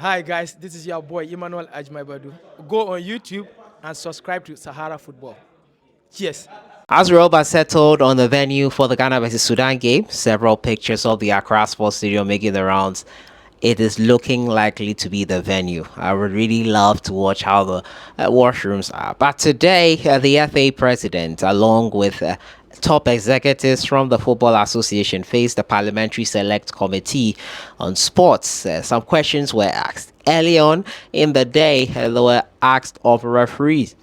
Hi guys, this is your boy Emmanuel Ajmaibadu. Go on YouTube and subscribe to Sahara Football. Cheers. As Roba settled on the venue for the Ghana vs Sudan game, several pictures of the Accra Sports Stadium making the rounds. It is looking likely to be the venue. I would really love to watch how the washrooms are. But today, the FA president, along with top executives from the Football Association, faced the Parliamentary Select Committee on Sports. Some questions were asked. Early on in the day, they were asked of referees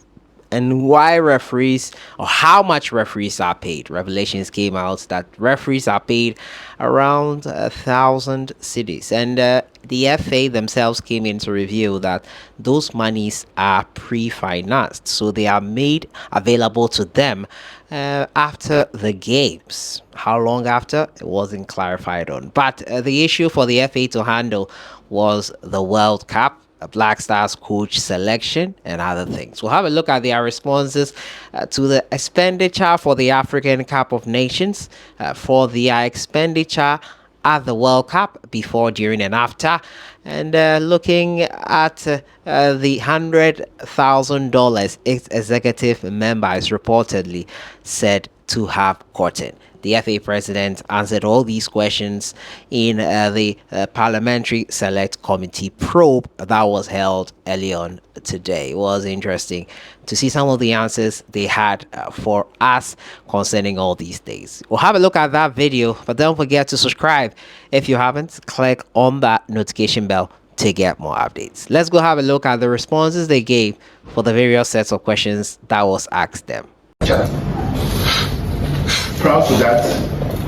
and why referees or how much referees are paid. Revelations came out that referees are paid around 1,000 cedis, and the FA themselves came in to reveal that those monies are pre-financed, so they are made available to them after the games. How long after, it wasn't clarified on, but the issue for the FA to handle was the World Cup, a Black Stars coach selection, and other things. We'll have a look at their responses to the expenditure for the African Cup of Nations, for their expenditure at the World Cup before, during, and after, and looking at the $100,000 executive member is reportedly said to have gotten. The FA president answered all these questions in the Parliamentary Select Committee probe that was held early on today. It was interesting to see some of the answers they had for us concerning all these things. We'll have a look at that video, but don't forget to subscribe if you haven't. Click on that notification bell to get more updates. Let's go have a look at the responses they gave for the various sets of questions that was asked them. Proud to that,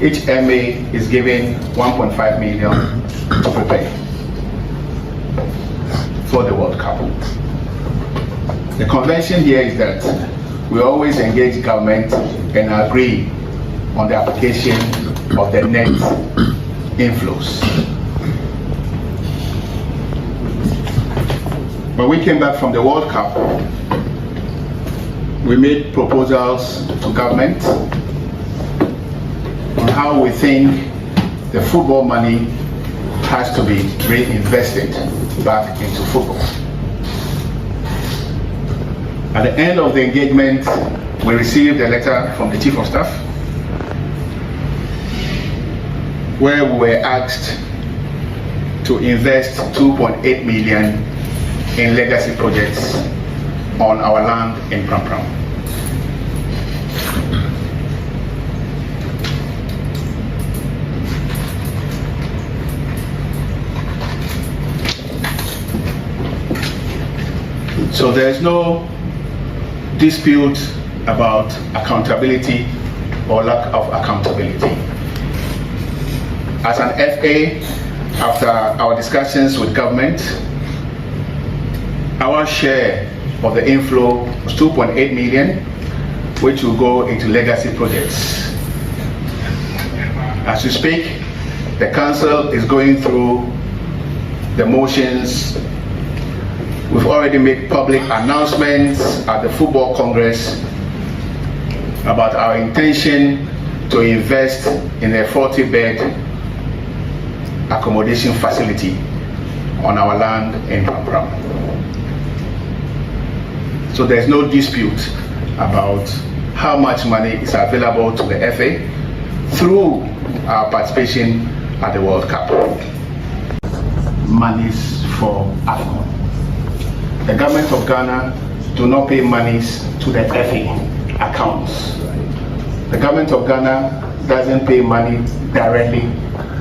each MA is given 1.5 million to prepare for the World Cup. The convention here is that we always engage government and agree on the application of the net inflows. When we came back from the World Cup, we made proposals to government on how we think the football money has to be reinvested back into football. At the end of the engagement, we received a letter from the Chief of Staff where we were asked to invest 2.8 million in legacy projects on our land in Pram Pram. So there's no dispute about accountability or lack of accountability. As an FA, after our discussions with government, our share of the inflow was 2.8 million, which will go into legacy projects. As we speak, the council is going through the motions. We've already made public announcements at the Football Congress about our intention to invest in a 40-bed accommodation facility on our land in Pram Pram. So there's no dispute about how much money is available to the FA through our participation at the World Cup. Monies for AFCON. The government of Ghana do not pay monies to the FA accounts. The government of Ghana doesn't pay money directly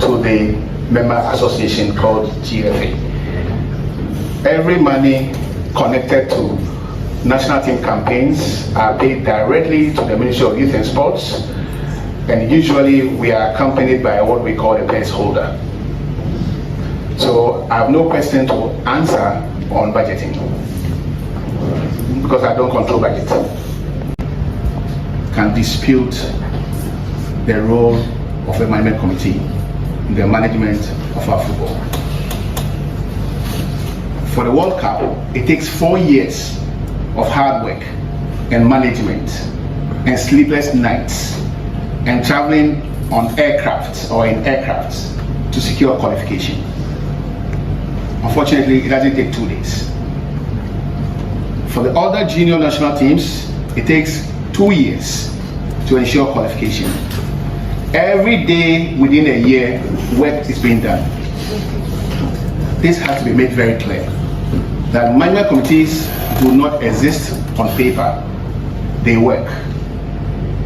to the member association called GFA. Every money connected to national team campaigns are paid directly to the Ministry of Youth and Sports, and usually we are accompanied by what we call a purse holder. So I have no question to answer on budgeting, because I don't control budget. Can dispute the role of the management committee in the management of our football. For the World Cup, it takes 4 years of hard work and management and sleepless nights and traveling on aircrafts or in aircrafts to secure qualification. Unfortunately, it doesn't take 2 days. For the other junior national teams, it takes 2 years to ensure qualification. Every day within a year, work is being done. This has to be made very clear that management committees do not exist on paper, they work.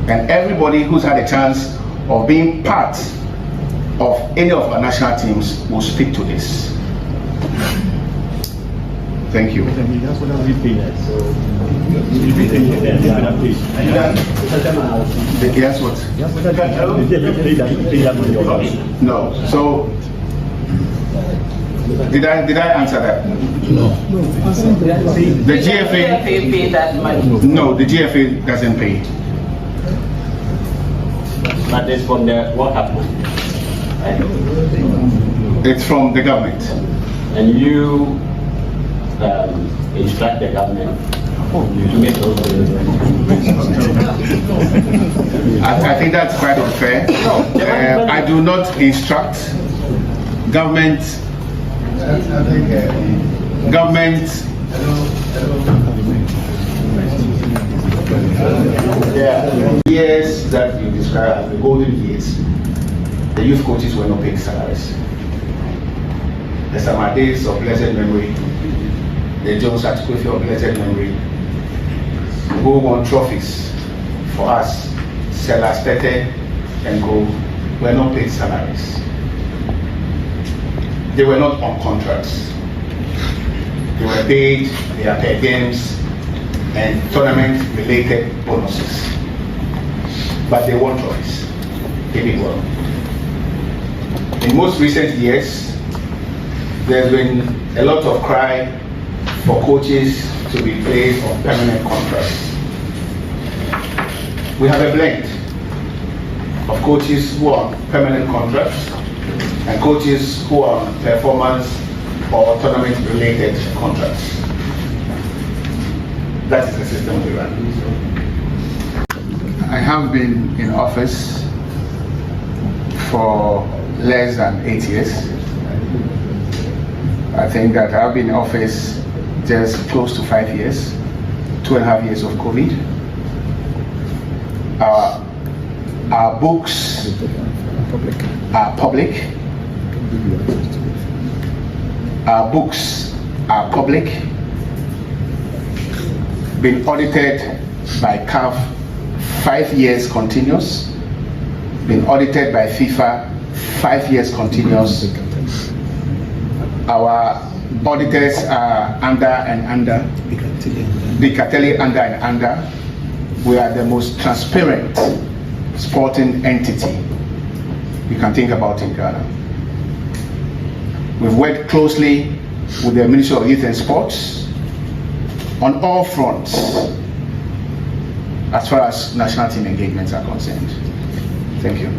And everybody who's had a chance of being part of any of our national teams will speak to this. Thank you. That's what I was paying. Yes, what? No. So did I answer that? No. The GFA pay that money. No, the GFA doesn't pay. But it's from the what happened? It's from the government. And you instruct the government to make those I think that's quite unfair. I do not instruct government. Years that you describe as the golden years, the youth coaches were not paid salaries. The summer days of blessed memory, the Jones Article of blessed memory, who won trophies for us, sellssi and go, were not paid salaries. They were not on contracts. They were paid their per games and tournament-related bonuses. But they won trophies. They did well. In most recent years, there's been a lot of cry for coaches to be placed on permanent contracts. We have a blend of coaches who are on permanent contracts and coaches who are on performance or tournament-related contracts. That is the system we run. I have been in office for less than 8 years. I think that I've been in office just close to 5 years, 2.5 years of COVID. Our books are public. Our books are public. Been audited by CAF 5 years continuous. Been audited by FIFA 5 years continuous. Our auditors are under and under, Bicatelli under and under. We are the most transparent sporting entity you can think about in Ghana. We've worked closely with the Ministry of Youth and Sports on all fronts as far as national team engagements are concerned. Thank you.